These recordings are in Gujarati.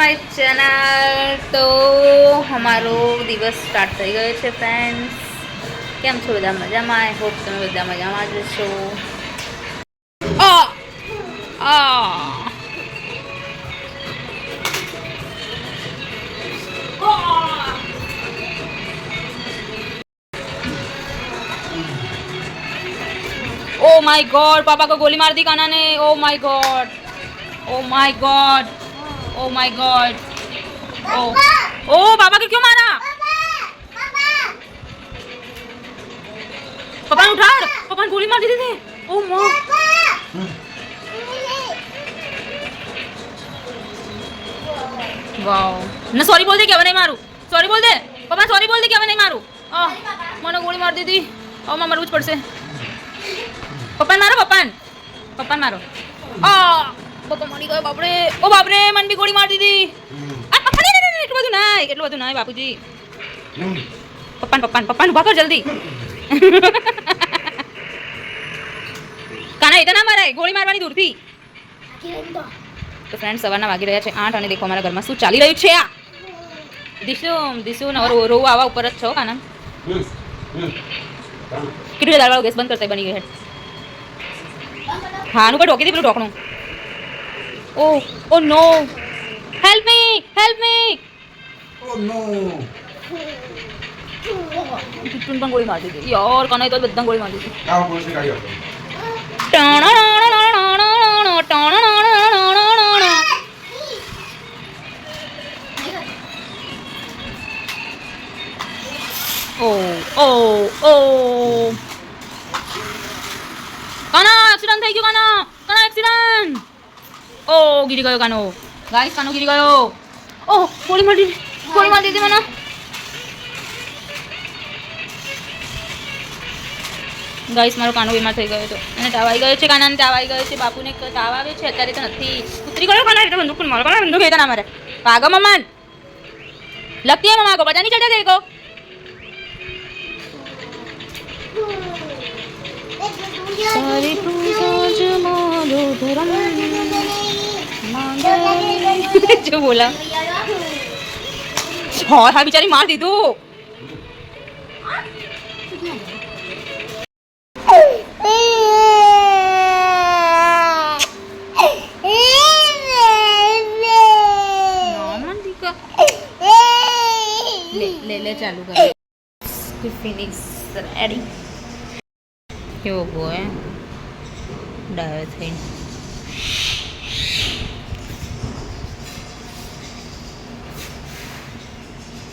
My channel. તો અમારો દિવસ સ્ટાર્ટ થઈ ગયો છે ફ્રેન્ડ્સ. કેમ છો બધા? મજામાં? આઈ હોપ તમે બધા મજામાં જ છો. ओ माय गॉड, पापा को गोली मार दी काना ने. Oh my god, oh my god, oh my god. Oh oh पापा को क्यों मारा? पापा ने उठाड़, पापा ने गोली मार दी थी. ओ मां. वाओ. ना सॉरी बोल दे क्या नहीं मारू. सॉरी बोल दे पापा, सॉरी बोल दे क्या नहीं मारू. मैंने गोली मार दी थी. और मां मरવું જ પડશે. પપ્પાને મારો, પપ્પાને મારો. પપ્પા મરી ગયો. બાપરે, ઓ બાપરે, મને બી ગોળી મારી દીધી. આ પપ્પા નહીં, એટલું બધું નહીં બાપુજી. પપ્પાને ઉભા કર જલ્દી. કાના એ તો ના મરાય, ગોળી મારવાની દૂરથી. તો ફ્રેન્ડ, સવારના વાગી રહ્યા છે 8 અને દેખો અમારા ઘરમાં શું ચાલી રહ્યું છે. આ દિશુ ને રોવું આવા ઉપર જ છો કાના. કેટલું દાળ વાળો ગેસ બંધ કરતા બની ગઈ. हाँ नु पर ढोकी थी, ढोकणू. Oh oh no, help me, help me. Oh no. कितन पण गोळी मारती थी यार. कने तो बद्दन गोळी मारती थी. क्या कोण सी गाडी होतो. ओ ओ ओ. કાના એક્સિડન્ટ થઈ ગયો. કાના એક્સિડન્ટ. ઓ ગીરી ગયો કાનો. ગાઈસ, કાનો ગીરી ગયો. ઓ ગોળી મારી દીધી મને. ગાઈસ, મારો કાનો બીમાર થઈ ગયો હતો. એને તાવ આવી ગયો છે. કાનાને તાવ આવી ગયો છે. બાપુને તાવ આવે છે. અત્યારે તો નથી. ઉતરી ગયો કાના. એટલે બંદૂક મારો. કાના બંદૂક એ તો ના મારે. ભાગો મમ્મા. लगती है मम्मा को, पता नहीं चलता तेरे को. सारी पूजा जमालो धर्म मांगे. जो बोला और हाँ बेचारी मार दी तू. ले चालू कर. Phoenix ready. કેવો બોય ડાયો થઈ.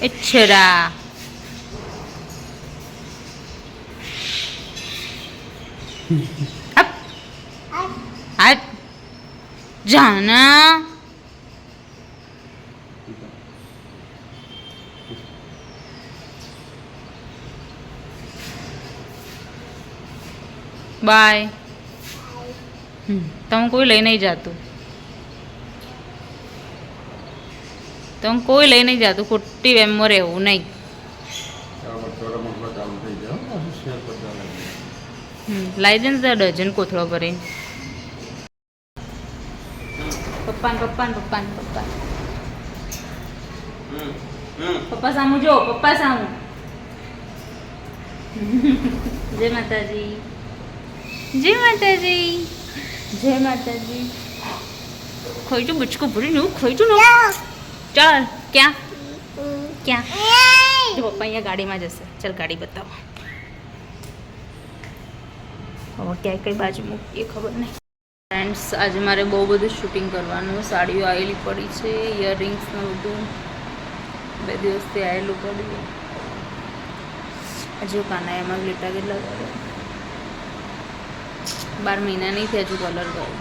અચ્છા અપ હટ જાના. बाय. तुम कोई ले नहीं जातु. तुम कोई ले नहीं जातु. खुट्टी वेमो રહેવું નહીં. લાઇસન્સ ડઝન કોથળો ભરે. પપ્પા સામું જો. પપ્પા સામું. જય માતાજી. जय माता जी. जय माता जी. खोई तो मुझको बुरी नो. खोई तो नो. चल. क्या क्या जो पप्पा અહીંયા ગાડીમાં જશે. ચલ ગાડી બતાવો. હવે ક્યાંય કઈ બાજુ મૂકીએ ખબર નહીં. ફ્રેન્ડ્સ, આજે મારે બહુ બધું શૂટિંગ કરવાનું. સાડીઓ આવેલી પડી છે, ઇયરિંગ્સનું બધું 2 દિવસથી આવેલું પડ્યું. હજુ કાના એમાં લીટા કેટલા કરે. 12 મહિના નહીં થયા હજુ કલર ગયો.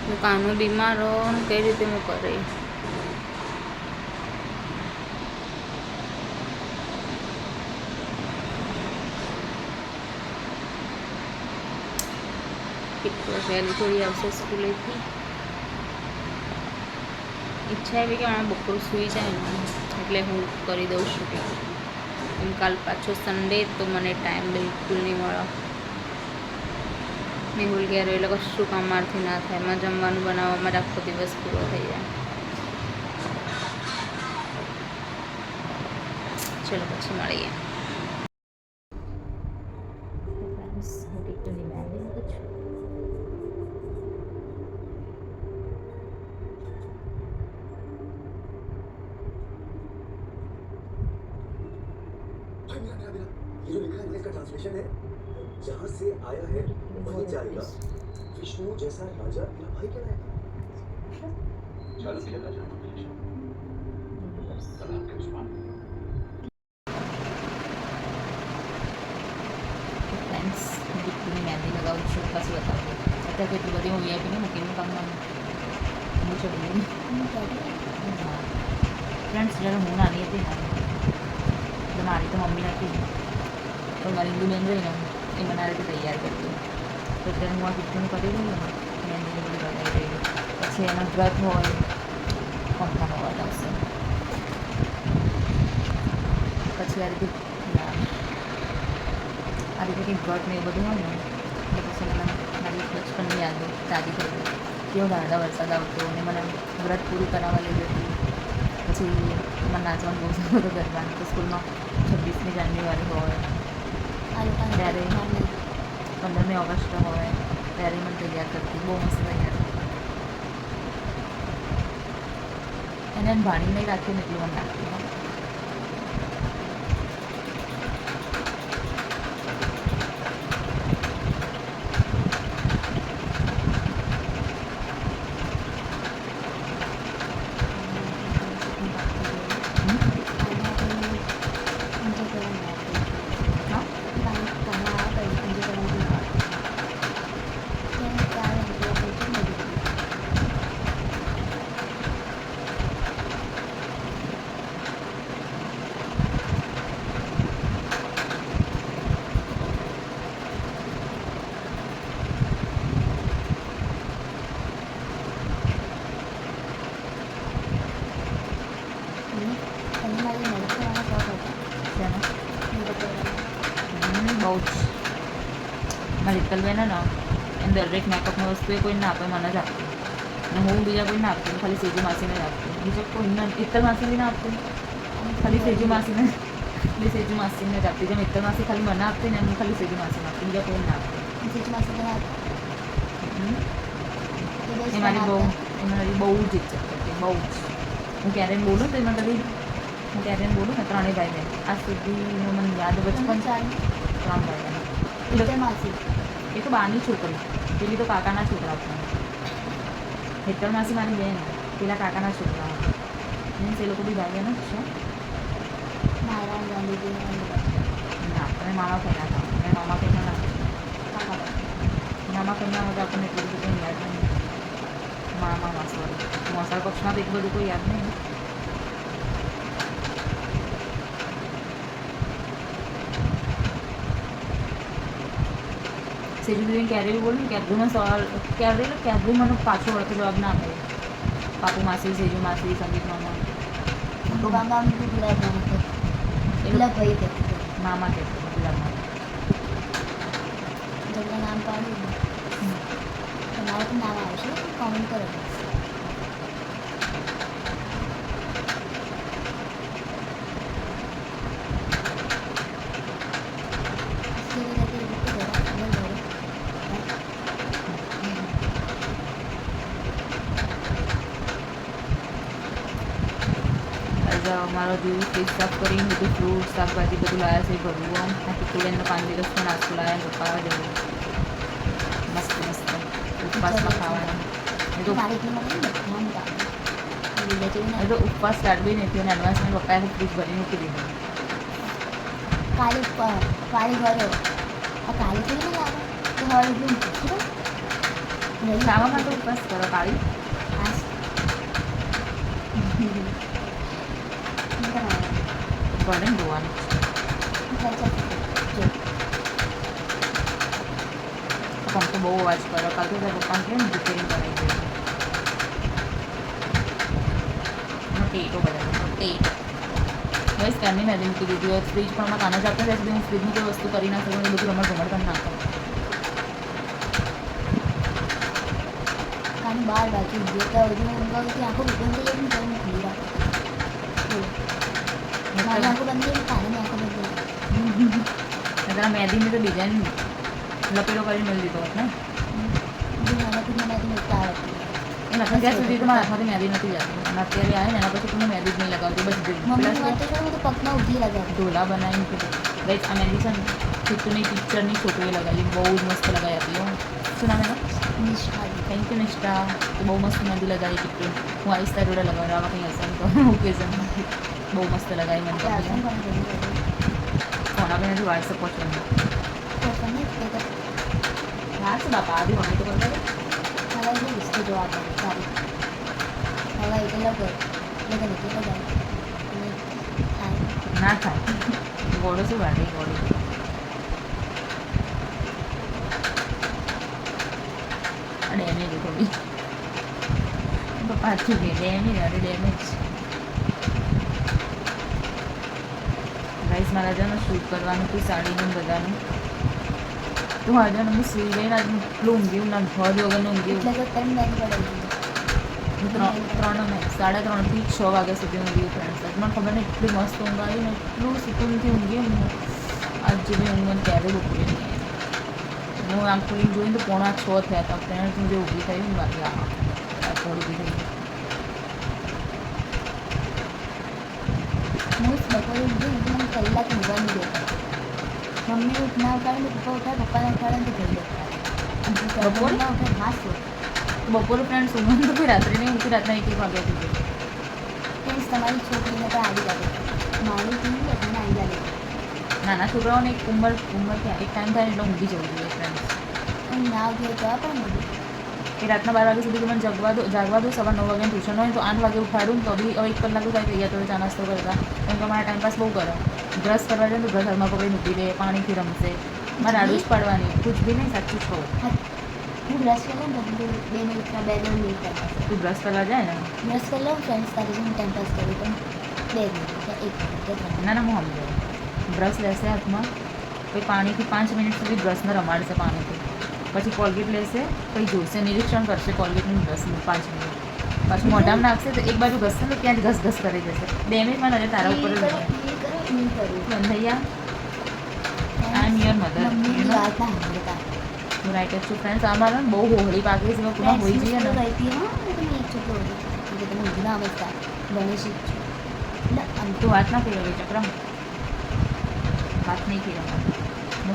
હું કાનો બીમાર હો કઈ રીતે હું કરે. વહેલી થોડી આવશે સ્કૂલેથી. ઈચ્છા એવી કે મારા બપોર સૂઈ જાય ને એટલે હું કરી દઉં શૂટિંગ. કાલ પાછો સન્ડે તો મને ટાઈમ બિલકુલ નહીં મળે. મેહુલ ઘેર એટલે કશું કામ મારથી ના થાય. એમાં જમવાનું બનાવવામાં જ આખો દિવસ પૂરો થઈ જાય. ચલો પછી મળીએ. ये जो लिखा है इसका ट्रांसलेशन है जहाँ से आया है वहीं जाएगा. विष्णु जैसा राजा मेरा भाई कहलाएगा. चलो सीधे राजा सलाम के उस्मान. ફ્રેન્ડ્સ દીકરીની મહેંદી લગાવું છું પછી બતાવું. અત્યારે કેટલી બધી હું વીઆઈપીને મૂકીને કામ હું છે બોલું. ફ્રેન્ડ્સ જ્યારે હું નાની હતી ને તો મારી તો મમ્મી નથી પણ મારી હિન્દુ બેન રહીને એ મને આ રીતે તૈયાર કરતી. તો ત્યારે હું આ કીર્તન કરી રહી ને મહેંદીને બધું લગાવી રહી. પછી એનો વ્રત હોય પંખાનો અવાજ આવશે. પછી આ રીતે કંઈક વ્રત ને એ બધું હોય ને એટલે પછી મને મારી બચપનની યાદો તાજી થઈ ગઈ. કેવો દાદા વરસાદ આવતો અને મને વ્રત પૂરું કરાવવા લઈ જતી. પછી મને નાચવાનું બહુ સારું હતું ગરબાનું. તો સ્કૂલમાં 26મી જાન્યુઆરી હોય ત્યારે 15મી ઓગસ્ટ હોય ત્યારે મને તૈયાર કરતી. બહુ મસ્ત તૈયાર કરતી. એને ભાણી નહીં રાખી ને એટલું મને રાખતી. બહુ જ મારી રિકલબેન ને એમ દરેક મેકઅપની વસ્તુ એ કોઈને ના આપે, મને જ આપતી. અને હું બીજા કોઈને ના આપતી, ખાલી સેજુ માસીને જ આપતી. બીજા કોઈને ઇત્તર માસીને ના આપતી, ખાલી સેજુ માસીને જ આપતી. જેમ ઇત્તર માસી ખાલી મને આપતી ને હું ખાલી સેજુ માસીને આપતી, બીજા કોઈને ના આપતી. એ મારી બહુ જ ઇજ્જત કરતી, બહુ જ. હું ક્યારેય બોલું તો એમાં કદી હું ક્યારેય બોલું ને ત્રણેય ભાઈ બહેન આજ સુધી મને યાદ બચપન 3 ભાઈ બહેન. એ તો બાની છોકરી, પેલી તો કાકાના છોકરા હતા. હેતલ માસી મારી બેન, પેલા કાકાના છોકરા મીન્સ એ લોકો બી ભાઈ બહેન જ છે. ના તમે મામા કહીના હતા, મેં મામા કહીના ના મામા કહીના હોય તો આપણને એટલું બધું કંઈ યાદ નહીં. મામા સોરી મોસાળ પક્ષમાં તો એટલું બધું કોઈ યાદ નહીં. સેજુ દીદીને ક્યારેય બી બોલું ક્યારેય સવાલ ક્યારેય મને પાછો વળતો જવાબ ના આપે. પાપુ માસી, સેજુ માસી, સંદીપ મામા, મામા કહેતો ગુલાબ નામ પાડ્યું તમારે પણ નામ આવશે, કોમેન્ટ કરો. અમારો જેવું ફ્રીજ સાફ કરીને બધું ફ્રૂટ શાકભાજી બધું લાવ્યા છે ભરવું. આ ટીકુલેનનો 5 દિવસનો નાસ્તો લાવ્યા પપ્પા જવું મસ્ત મસ્ત ઉપવાસમાં ખાવાનું. એ તો ઉપવાસ સ્ટાર્ટ બી નથી અને એડવાન્સમાં પપ્પાએ ફ્રીજ ભરી મૂકી દીધું. કાલે ભર્યો કાલે થોડી લાવે તો હવે ખાવામાં તો ઉપવાસ કરો કાળી. ભલે જોવાનું પંપ તો બહુ અવાજ કરો. કાલ તો તારા પપ્પાને કેમ રિપેરિંગ કરાવી દે. ટેટો બધા ટેટ બસ કારની મેં મૂકી દીધી હોય. ફ્રીજ પણ અમારે કાના જ આપતા ત્યાં સુધી હું ફ્રીજની કોઈ વસ્તુ કરી ના શકું. બધું રમણ ભમણ કરી નાખો. હું 12 વાગે ઊંઘી ત્યાં સુધી હું ઊંઘ આવતી આંખો બંધ થઈ જાય ને ત્યારે હું ખુલ્લી રાખું મારી આંખો બંધ થઈ કાનની આંખો બંધ થઈ તારા મહેંદીની તો ડિઝાઇન લપેલો કરીને મળી દીધો હોત ને નાનાથી નાનાથી મોટા આવતી એ નથી ત્યાં સુધી તો મારા હાથમાંથી મહેંદી નથી જતી અને અત્યારે આવે ને એના પછી તમે મહેંદી જ નહીં લગાવતી બસ મમ્મીની વાત તો કરો હું તો પગમાં ઊભી લગાવી ઢોલા બનાવીને ગઈ આ મહેંદી છે ને ચિત્તુની પિક્ચરની છોકરીએ લગાવી બહુ જ મસ્ત લગાવી હતી શું નામ એનું નિષ્ઠા થેન્ક યુ નિષ્ઠા તો બહુ મસ્ત મહેંદી લગાવી ચિત્તુ હું આવીશ તારી જોડે લગાવવા કંઈ હશે ને તો ઓકેઝન બહુ મસ્ત લગાવી મને આસન તો પણ કરી ફોન આપણે નથી વાટ્સઅપ પહોંચવાનું પપ્પાને જ કહેતા હા છે બાપા આદિ મમ્મી તો કરતા હવે જે રિશ્તે જોવા પડે સારી હવે એટલે લગન લગન એટલે લગાવી અને થાય ના થાય ગોળો શું વાટે ગોળો ડેમેજ થોડી પાછું કે ડેમેજ અરે ડેમેજ ગાઈસ મારા જવાનું શૂટ કરવાનું હતું સાડીનું બધાનું તો આજે હું સુઈ ગઈને આજે એટલું ઊંઘ્યું ના ભજ વગરનું ઊંઘ્યું એટલે તો ત્રણ બેન પડે ત્રણ 3:30થી 6 વાગ્યા સુધી ઊંઘ્યું ફ્રેન્ડ્સ મને ખબર નહીં એટલી મસ્ત ઊંઘ આવી ને એટલું સુકૂનથી ઊંઘી ને આજ જેવી ઊંઘ મને ક્યારે બપોરે નહીં આવી હું આમ ખોલીને જોઈને તો 5:45 થયા હતા ફ્રેન્ડ્સ હું જે ઊભી થઈ ને બાકી આ થોડી ઊભી થઈ હું બપોરે ઊંઘી મને કલાક ઊંઘવાની દેતા મમ્મી ના ઉઠાડે પપ્પા ઉઠાડે પપ્પાને ઉઠાડે ને તો ઘર દેતા બપોરે? ના ઉઠે હા શું બપોરે ફ્રેન્ડ્સ ઊંઘવાનું તો કોઈ રાત્રે નહીં ઊંઘતી રાતના 1 વાગ્યા સુધી ફ્રેન્ડ્સ તમારી છોકરીને તો આવી લાગે મારી ટીમ બધાને આવી લાગે નાના છોકરાઓને એક ઉંમર ક્યાં એક ટાઈમ થાય એટલે ઊંઘી જવું જોઈએ ફ્રેન્ડ્સ હું ના ઉઠે તો પણ બધું એ રાતના 12 વાગ્યા સુધી મને જાગવા દો સવાર 9 વાગ્યાનું ટ્યુશન હોય તો 8 વાગે ઉઠાડું ને તો બી હવે 1 કલાક થાય તૈયાર તો ચા નાસ્તો કરતા કેમ કે મારા ટાઈમપાસ બહુ કરે બ્રશ કરવા જાય ને તો બ્રશ હાથમાં પકડીને ઊભી રહે પાણીથી રમશે મારે આડું જ પાડવાની કુછ બી નહીં સાચું જ કહું હું બ્રશ કરી લઉં ને બધું 2 મિનિટમાં 2 મિનિટ કરતા તું બ્રશ કરવા જાય ને બ્રશ કરી લઉં ફ્રેન્ડ્સ સાથે હું ટાઈમ પાસ કરું પણ 2 મિનિટ કે 1 મિનિટ કે 3 ના હું સમજાવું બ્રશ લેશે હાથમાં પછી પાણીથી 5 મિનિટ સુધી બ્રશને રમાડશે પાણીથી પછી કોલગેટ લેશે પછી જોશે નિરીક્ષણ કરશે કોલગેટનું બ્રશનું 5 મિનિટ પાછું મોઢામાં નાખશે તો એક બાજુ ઘસશે તો ત્યાં જ ઘસ કરી જશે ડેમેજમાં નજર તારા ઉપર જ હોય. બંધૈયા આઈ એમ યોર મધર મમ્મીની વાત ના સાંભળતા હું રાઈટ જ છું ફ્રેન્ડ્સ અમારે બહુ હોળી પાકી છે પૂરા હોળી જઈએ ને રહેતી હા તમે એક છોકરો હતો એટલે તમે ઊંઘ ના સમજતા ગણેશ જ છું એટલે આમ તું વાત ના કરી હવે ચક્રમ વાત નહીં કરી હું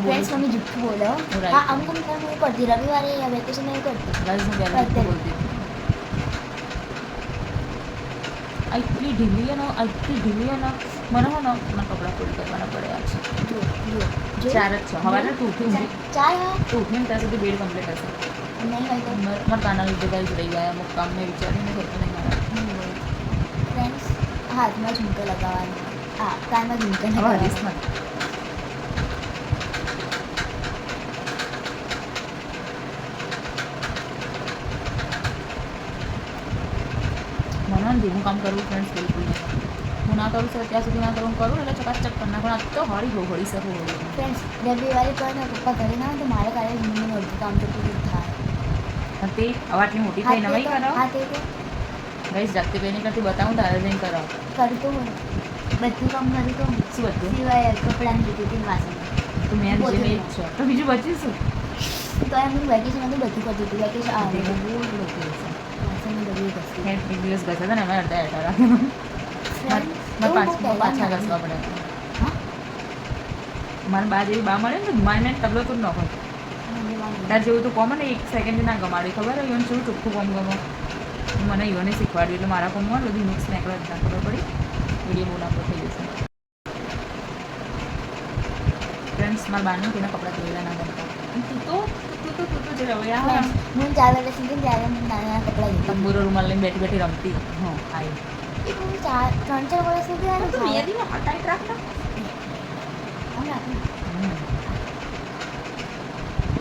ફ્રેન્ડ્સ બોલું મમ્મી જુઠ્ઠું બોલો right. હા અમુક અમુક વાર હું કરતી રવિવારે વેકેશન એ કરતી ગાઈસ હું પહેલા જુઠ્ઠું બોલતી હતી આ એટલી ઢીલી ને મને હો ને મારા કપડાં ફોલ્ડ કરવાના પડે આજ જો જો જો 4 જ છે હવારે તું ઉઠી ઊંઘી ચાર હા તું ઉઠીને ત્યાં સુધી બેડ કમ્પ્લીટ હશે નહીં હોય તો મારા કાના લીધે ગાઈસ રહી ગયા અમુક કામ મેં વિચારીને થતું નહીં મારા ફ્રેન્ડ્સ હાથમાં ઝુમકો લગાવવાનો હા કાનમાં ઝુમકો હવે લગાવવાનો હરીશમાં મને ધીમું કામ કરવું ફ્રેન્ડ્સ બિલકુલ નહીં હું ના કરું છું ત્યાં સુધી ના કરું કરું એટલે ચકાચક કરી નાખું આ તો હળી બહુ હળી શકું હોળી ફ્રેન્ડ્સ રવિવારે પણ પપ્પા ઘરે ના હોય તો મારે કાલે જમીને અડધું કામ તો પૂરું થાય અને તે હવે આટલી મોટી થઈ નવાઈ કરો હા તે તો ગાઈસ જાતે બેની કરતી બતાવું તારે જઈને કરાવ કરતો હોય બધું કામ કરું તો શું બધું સિવાય કપડાની લીધી વાસણ તો મેં જે મેં જ છે તો બીજું બચ્યું શું તો એમ હું વેકેશન હતું બધું કરતી હતી વેકેશન આ બહુ લોકો છે વાસણની બધી વસ્તુ એક દિવસ ઘસે હતા ને અમે અડધા હેઠા રાખે પાછા ઘસવા પડે હા મારે બા જેવી બા મળે ને તો મારે ટબલો તો જ ન હોય તાર જેવું તો કોમન એક સેકન્ડ ના ગમાડી ખબર હોય ઈવન જેવું ચોખ્ખું કોમ ગમો મને ઈવને શીખવાડ્યું એટલે મારા કોમમાં બધી મિક્સ નીકળે જ ના ખબર પડી વિડીયો બહુ લાંબો થઈ જશે ફ્રેન્ડ્સ મારા બાને તેના કપડાં ધોયેલા ના ગમતા તું તો જ રવૈયા હું 4 વાગ્યા સુધી ત્યારે હું નાના કપડાં લીધા તંબુરો રૂમાલ લઈને બેઠી બેઠી રમતી હા આવી એ હું 3-4 વર્ષ સુધી આને ટાઈટ રાખના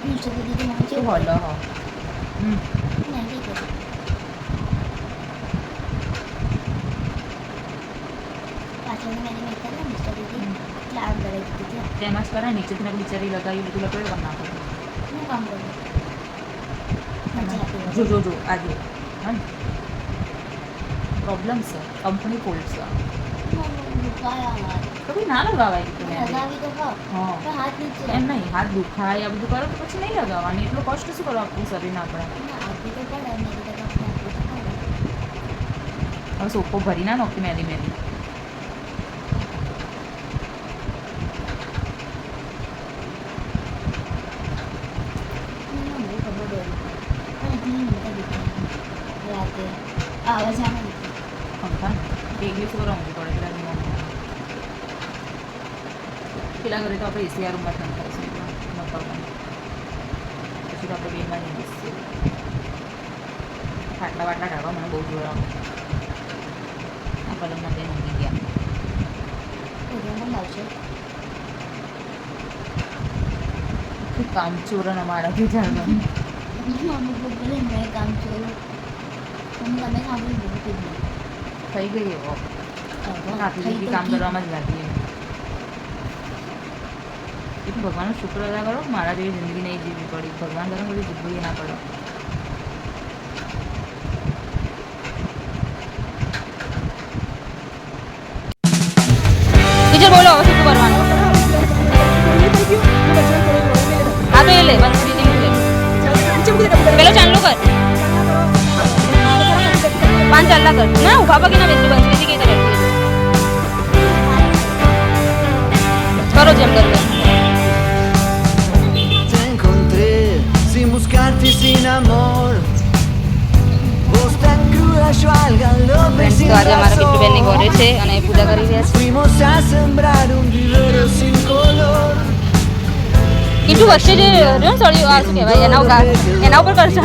નીચે દીદી મને શું કેવું હોલો હો નહીં ઠીક છે પાછળ મેં મેં કર્યા મિસ્ટર દીદી ક્લાઉડ કરાવી દીધી હતી તેમાં જ કરે નીચેથી નકલી બિચારી લગાવી બધું લગાવી કરી નાખો હું કામ કરું મજા આપી જો આજે પ્રોબ્લેમ છે કંપની ફોલ્ટ છે દુખાયા તો ભાઈ ના લગાવાય તો મહેંદી. લગાવી તો ખાવ હા પણ હાથ નીચે એમ નહીં હાથ દુખાય આ બધું કરો તો પછી નહીં લગાવવાની એટલું કષ્ટ શું કરો આપણું શરીરને આપણે આપી તો પડે ને એટલે તો આપી તો પડે હવે સોપો ભરી ના નોખી મહેંદી મહેંદી મને બહુ ખબર પડી પણ એટલી મને દુખાય રાતે આવાજ આવે ને પંખા એક દિવસ ઉપર રમવું પડે એટલે નહીં રમવું. પેલા ઘરે તો આપણે એસી રૂમમાં જ નખાય છે પછી તો આપણે બેમાં નહીં બેસીએ ખાટલા વાટલા ઢાળવા મને બહુ જોર આવે આ પલંગમાં જઈને ઊંઘી ગયા ઓરિયન લાવશે કામ ચોરન અમારાથી જાણવાનું અમુક લોકો મેં કામ કર્યું તમે સાંભળ્યું બહુ જ થઈ ગઈ એવો આટલી બધી કામ કરવામાં જ લાગી એટલું ભગવાનનો શુક્ર અદા કરો મારા જેવી જિંદગી નહીં જીવવી પડી ભગવાન કરે બધી જિંદગી ના પડે ટીચર બોલો હવે શું કરવાનું હા તો એ લે બંધ કરી દીધું લે પેલો ચાલુ કર 5 ચાલલા કર ના ઉભા પગે ના બેસી બંધ કરી કઈ કરે કરો જેમ કરવું Te encontré sin buscarte y sin amor. Vos tan cruda, yo al galope friends sin તો આજે અમારા razón. કિટ્ટુબેનની ઘરે છે અને એ પૂજા કરી રહ્યા છે Fuimos a sembrar un vivero sin color. Kittu વચ્ચે જે રહ્યો ને સળિયો આ શું કહેવાય એના ઉપર કરશે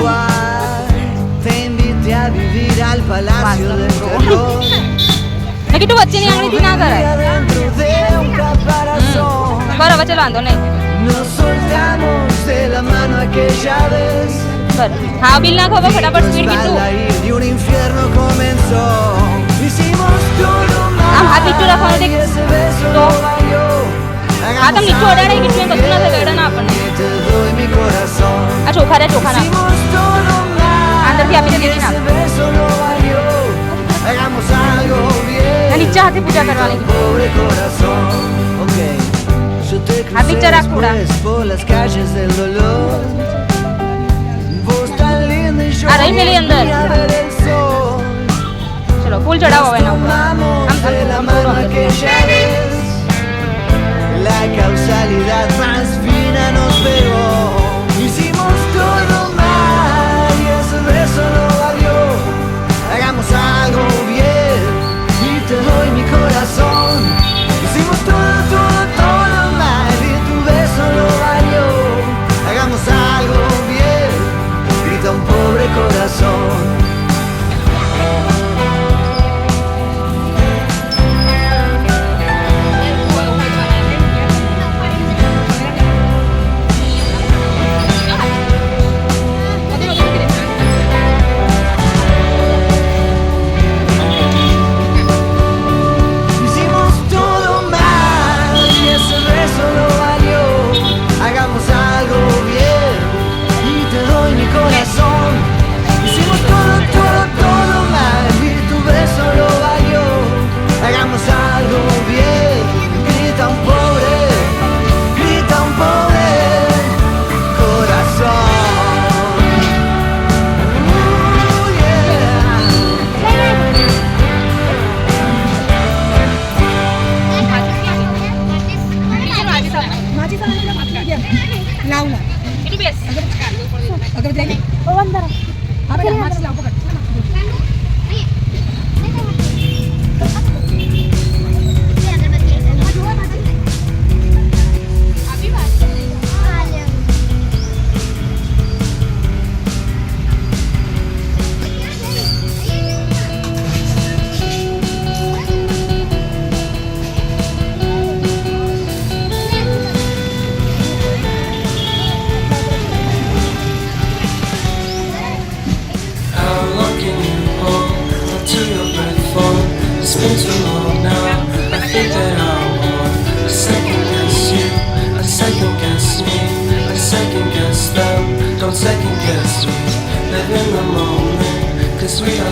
Te invité a vivir al palacio del terror. ને કિટ્ટુ વચ્ચેની આંગળીથી ના કરાય Dentro de un caparazón. કર હવે ચલો વાંધો નહીં Nos soltamos de la mano aquella vez. કર હા બિલ નાખો હવે ફટાફટ speed Kittu Y un infierno comenzó. Hicimos todo mal. આમ હાથ નીચું રાખવાનું Y દેખ ese beso તો lo valió. હા તમે નીચું અડાડે કિટ્ટુ એમ કશું ના થાય ગયડા ના આપણને Y te doy mi corazón. આ ચોખા રે ચોખા ના Hicimos todo mal. અંદરથી આપી દે Y દીદી ના ese beso lo valió. Hagamos algo bien. ને નીચે હાથે પૂજા કરવાની Pobre corazón. Okay. Yo te Ah, crucé picture acura. después por las calles del dolor. Vos tan linda y yo Ah, ahí me leí andar. volví a ver el sol. ચલો ફૂલ ચડાવો હવે એના ઉપર Tomamos આમ de la આમ mano થોડું અંદર aquella vez. La causalidad más fina nos pegó. Hicimos todo mal y ese beso lo valió. Hagamos algo bien y te doy mi corazón. Hicimos todo mal y tu beso lo valió. Hagamos algo bien, grita un pobre corazón.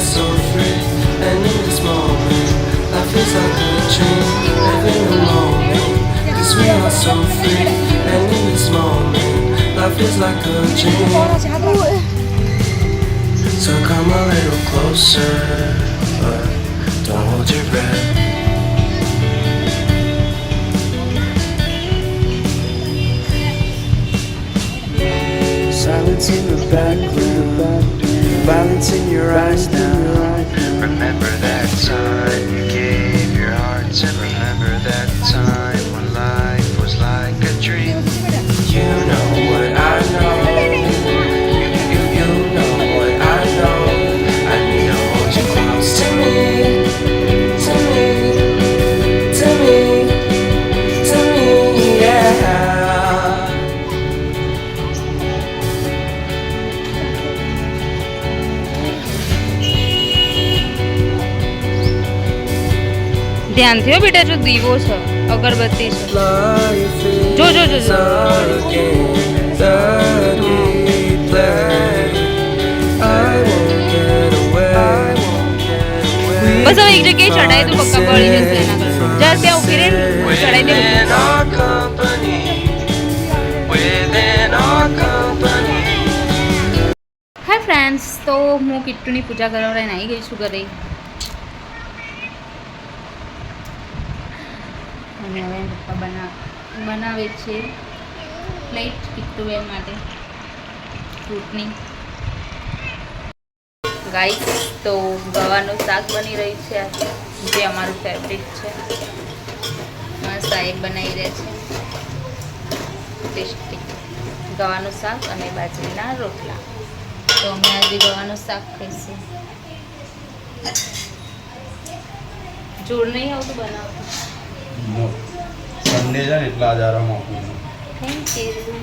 so free, and in this moment, life is like a dream. Living the moment, 'cause we are so free, and in this moment, life is like a dream. So come a little closer, but don't hold your breath. Silence in the background, violence in your eyes now. Remember that time you gave your heart, and remember that time when life was like a dream. You know what I know. You know what I know. I need to hold you close to me, to me, to me, to me, yeah. ધ્યાનથી હો બેટા, જો દીવો છે, અગરબત્તી છે. Life is જો જો જો જો. a game that we play. I won't get away. બસ હવે એક જગ્યાએ ચડાઈ દઉં, પક્કા પડી જશે એના કરતા. જા ત્યાં ઊભી રહીને ચડાઈ દે. Within our company, within our company. Hi friends, તો હું કિટ્ટુની પૂજા કરાવડાવીને આવી ગઈ છું ઘરે. અને હવે પપ્પા બનાવે છે પ્લેટ કિટ્ટુબેન માટે ફ્રૂટની. ગાઈસ, તો ગવાનું શાક બની રહ્યું છે, જે અમારું ફેવરિટ છે. સાહેબ બનાવી રહ્યા છે ટેસ્ટી ગવાનું શાક અને બાજરીના રોટલા. તો અમે આજે ગવાનું શાક ખાઈશું. જોર નહીં આવતું બનાવતું. સન્ડે છે ને એટલે આજે આરામ આપું છું. Thank you.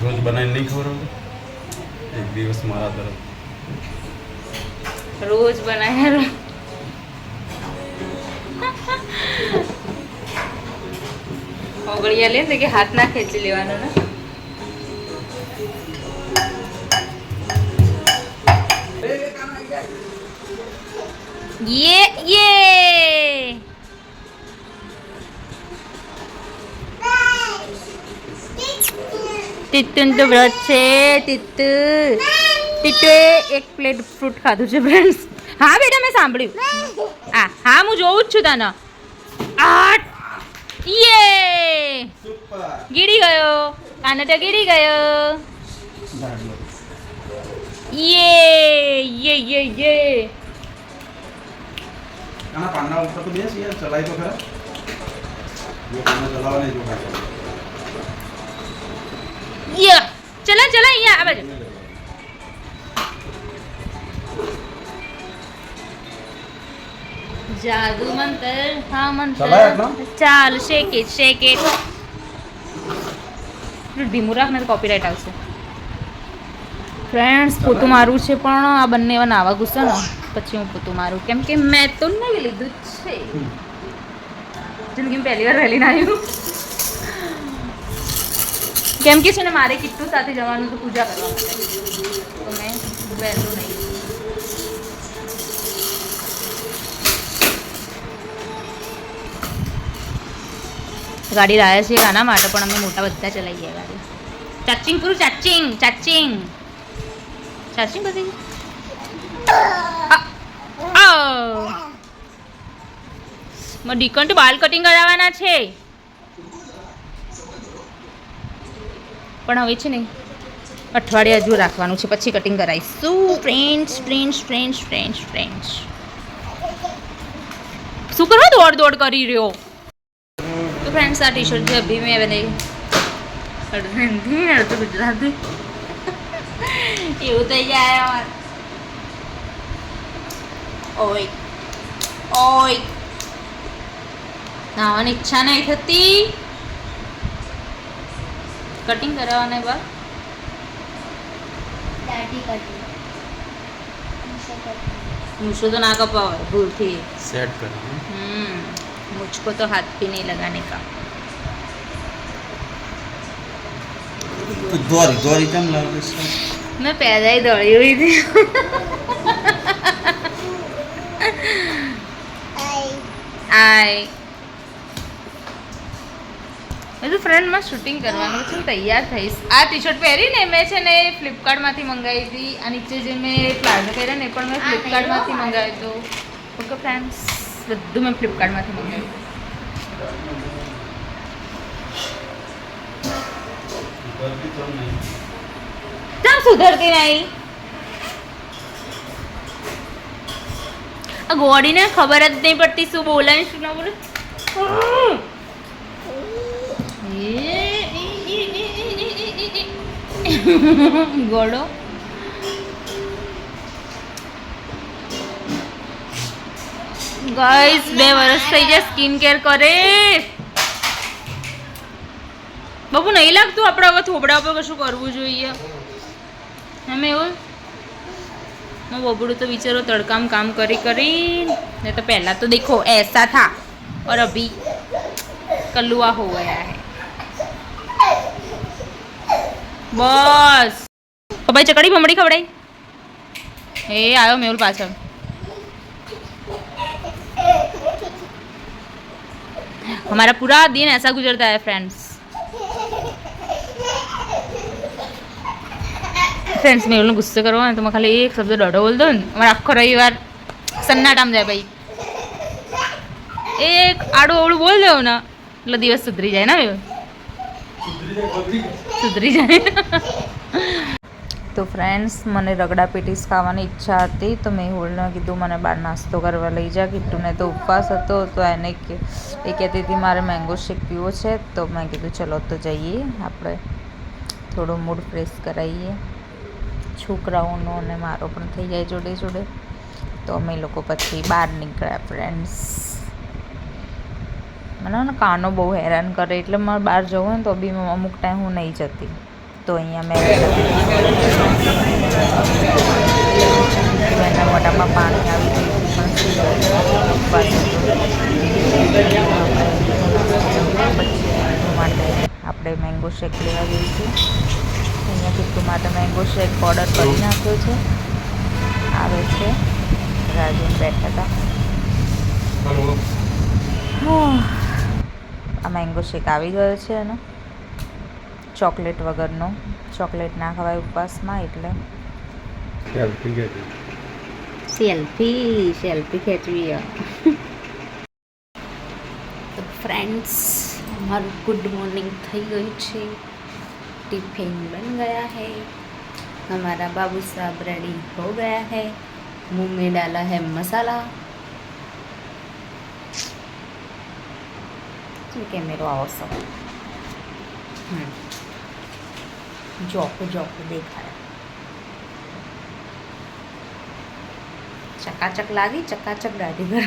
રોજ બનાવીને નહીં ખવડાવતો? એક દિવસ મારા તરફ. રોજ બનાવ્યા. ઓગળિયા લે ને કે હાથ ના ખેંચી લેવાનો ને. યે તિત્તુન તો વ્રત છે. તિત્તુએ એક પ્લેટ ફ્રૂટ ખાધું છે ફ્રેન્ડ્સ. હા બેટા, મેં સાંભળ્યું. હા હું જોઉં જ છું તને. યે ગીડી ગયો, કાનટા ગીડી ગયો. યે યે યે યે. આના પાંડા ઉપર તો બેસ યાર, ચલાય તો ખરા. જો પાંડા ચલાવવા નહીં, જો ખાય. યે ચલા ચલા અહીંયા આ બાજુ. જાદુ મંતર, હા મંતર. ચલાય એટલો? ચાલ શેક ઇટ શેક ઇટ. ધીમું રાખ ને કોપીરાઇટ આવશે. ફ્રેન્ડ્સ, પોતું મારું છે, પણ આ બંને એવા નાવા ગુસ્સા ને પછી હું પોતું મારું, કેમ કે મેં તો નહીં લીધું જ છે. જિંદગીમાં પહેલી વાર વહેલી ના આવ્યું, કેમ કે છે ને મારે કિટ્ટુ સાથે જવાનું હતું પૂજા કરવા માટે, તો મેં વહેલું નહીં. ગાડી લાયા છે આના માટે, પણ અમે મોટા બધા ચલાવી ગયા ગાડી. ચાર્જિંગ પૂરું, ચાર્જિંગ ચાર્જિંગ ચાર્જિંગ બધી. ડીકન બાલ કટિંગ કરાવવાના છે, પણ હવે છે ને અઠવાડિયા હજુ રાખવાનું છે, પછી કટિંગ કરાવીશું. Friends friends friends friends friends શું કરવા દોડ દોડ કરી રહ્યો? તો ફ્રેન્ડ્સ, આ ટી શર્ટ જે અભી મેં બનાવી, અડધું હિન્દી અડધું ગુજરાતી એવું થઈ જાય. ઓય ઓય, નાવાની ઈચ્છા નહીં થતી, કટિંગ કરાવવાના બાદ દાઢી કટિંગ मुझको तो ना कपाओ भूल थी. सेट करना. मुझको तो हाथ भी नहीं लगाने का. તું દોરી કેમ લાગે છે? મેં પહેલાંય દોડી હોય હતી. આય મેં તો ફ્રેન્ડમાં શૂટિંગ કરવાનું છે, તૈયાર થઈશ. આ ટી શર્ટ પહેરીને મેં છે ને ફ્લિપકાર્ટમાંથી મંગાવી હતી. આ નીચે જે મેં પ્લાઝો પહેર્યા ને એ પણ મેં ફ્લિપકાર્ટમાંથી મંગાવ્યું હતું. ઓકે ફ્રેન્ડ્સ, બધું મેં ફ્લિપકાર્ટમાંથી મંગાવ્યું. કેમ સુધરતી નહીં? આ ગોળીને ખબર જ નહીં પડતી શું બોલે ને શું ના બોલે. ગોળો ગાઈસ 2 વર્ષ થઈ જાય સ્કિન કેર કરે. બાબુ નહીં લાગતું આપણે હવે થોબડા પર કશું કરવું જોઈએ એમ એવું? मैं बबड़ू तो बिचारो तड़का में काम करी नहीं तो पहला तो देखो ऐसा था और अभी कलुआ हो गया है. बस तो भाई चकड़ी बमड़ी खवड़ाई ए आयो मेहुल पाछळ. हमारा पूरा दिन ऐसा गुजरता है फ्रेंड्स. ફ્રેન્ડ્સ મેં એવલો ગુસ્સો કરવો ને તો મેં ખાલી એક શબ્દ દોઢો બોલ દો ને અમારે આખો રવિવાર સન્નાટામાં જાય ભાઈ. એક આડું અવળું બોલ દો ને એટલે દિવસ સુધરી જાય ને. સુધરી જાય. તો ફ્રેન્ડ્સ મને રગડા પેટીસ ખાવાની ઈચ્છા હતી તો મેં હોલને કીધું મને બહાર નાસ્તો કરવા લઈ જા. કિટ્ટુને તો ઉપવાસ હતો તો એને એ કહેતી હતી મારે મેંગો શેક પીવો છે તો મેં કીધું ચલો તો જઈએ આપણે થોડું મૂડ ફ્રેશ કરાવીએ. છોકરાઓનો અને મારો પણ થઈ જાય જોડે જોડે. તો અમે લોકો પછી બહાર નીકળ્યા ફ્રેન્ડ્સ. મને ને કાનો બહુ હેરાન કરે એટલે મારે બહાર જવું ને તો બી અમુક ટાઈમ હું નહીં જતી. તો અહીંયા મેં એના મોઢામાં પાણી આવી ગયું પછી માટે આપણે મેંગો શેક લેવા જઈશું. અહીંયા કિટ્ટુ માટે મેંગો શેક ઓર્ડર કરી નાખ્યો છે. આવે છે રાજેન બેઠા હતા. આ મેંગો શેક આવી ગયો છે એનો ચોકલેટ વગરનો. ચોકલેટ ના ખવાય ઉપવાસમાં એટલે સેલ્ફી ખેંચવી. તો ફ્રેન્ડ્સ हमारा गुड मॉर्निंग થઈ ગયું છે. टिफिन बन गया है. हमारा बाबू साहब रेडी हो गया है. मुंह में डाला है मसाला. ठीक है मेरा और सब जोको देखा है. चकाचक लागी चकाचक गाड़ी कर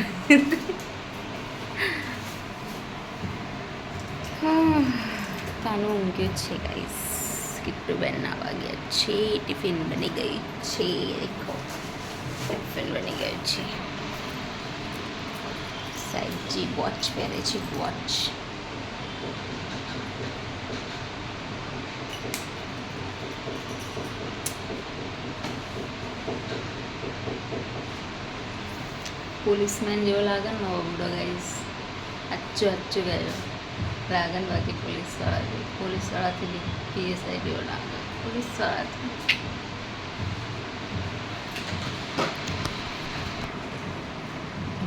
કાનું ઊંઘ્યું છે ગાઈસ. કિટ્ટુ બેન નાવા ગયા છે. ટિફિન બની ગઈ છે. દેખો ટિફિન બની ગયું છે. સાઈજી વોચ પહેરે છે. વોચ પોલીસમેન જેવો લાગે ને બબડો ગાઈસ. અચ્ચું ગયો લાગે ને. બાકી પોલીસવાળાથી બી પીએસઆઈ જેવો લાગે. પોલીસવાળાથી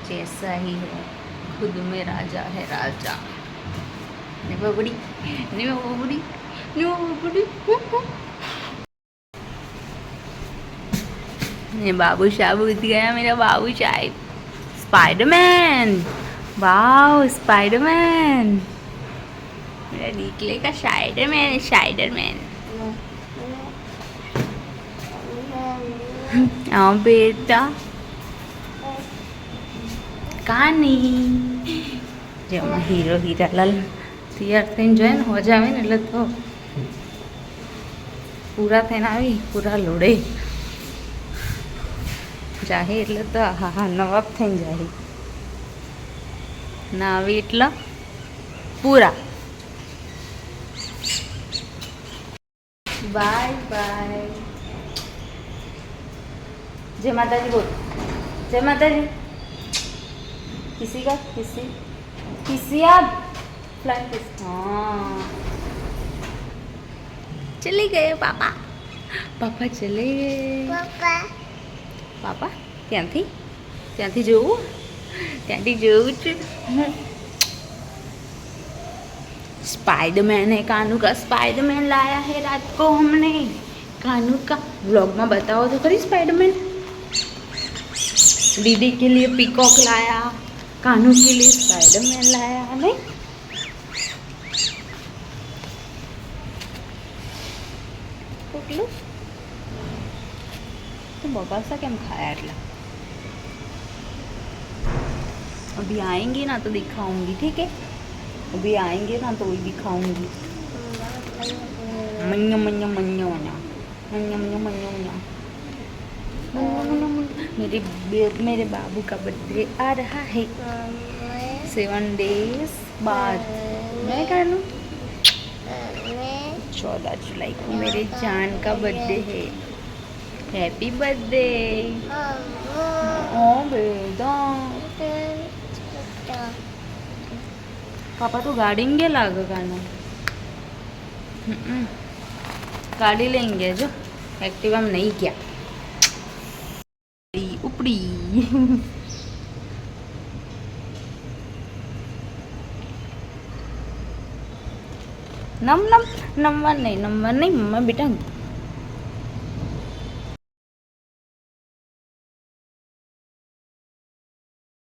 जैसा ही है खुद में राजा है राजा. ने बबड़ी ये बाबू साहब उठ गया. मेरा बाबू साहब स्पाइडरमैन. Wow Spiderman. मेरा निकले का शाइडरमैन. हाँ बेटा કાની જેમાં હીરો હીરાલાલ તૈયાર થઈને જોઈએ ને હોજ આવે ને એટલે તો પૂરા થઈને આવી પૂરા લોડે જાહે એટલે તો હા નવાબ થઈને જાય. ના આવી એટલે પૂરા बाय बाय। जय माता जी बोल। जय माता जी। किसी का किसी आप फ्लाइंग किस। हाँ चले गए पापा। पापा चले गए। પાપા ત્યાંથી જોવું છે। स्पाइडरमैन है, कानू का स्पाइडरमैन लाया है रात को हमने। कानू का व्लॉग में बताओ तो खरी स्पाइडरमैन। दीदी के लिए पीकॉक लाया, कानू के लिए स्पाइडरमैन लाया नहीं। तो बगासा केम खाया એટલા। अभी आएंगे ना तो दिखाऊंगी, ठीक है? अभी आएंगे ना तो वही दिखाऊंगी। मन्या मन्या मन्या मन्या मन्या मन्या मन्या मन्या। मेरे बाबू का बर्थडे आ रहा है 7 days बाद। मैं कर लूँ 14 जुलाई को मेरे जान का बर्थडे है। Happy birthday. ओ बेटा पापा तो गाड़ी में गेला गाना। गाड़ी लेंगे जो एक्टिवा में नहीं क्या उपड़ी। नंबर नहीं मम्मा बेटा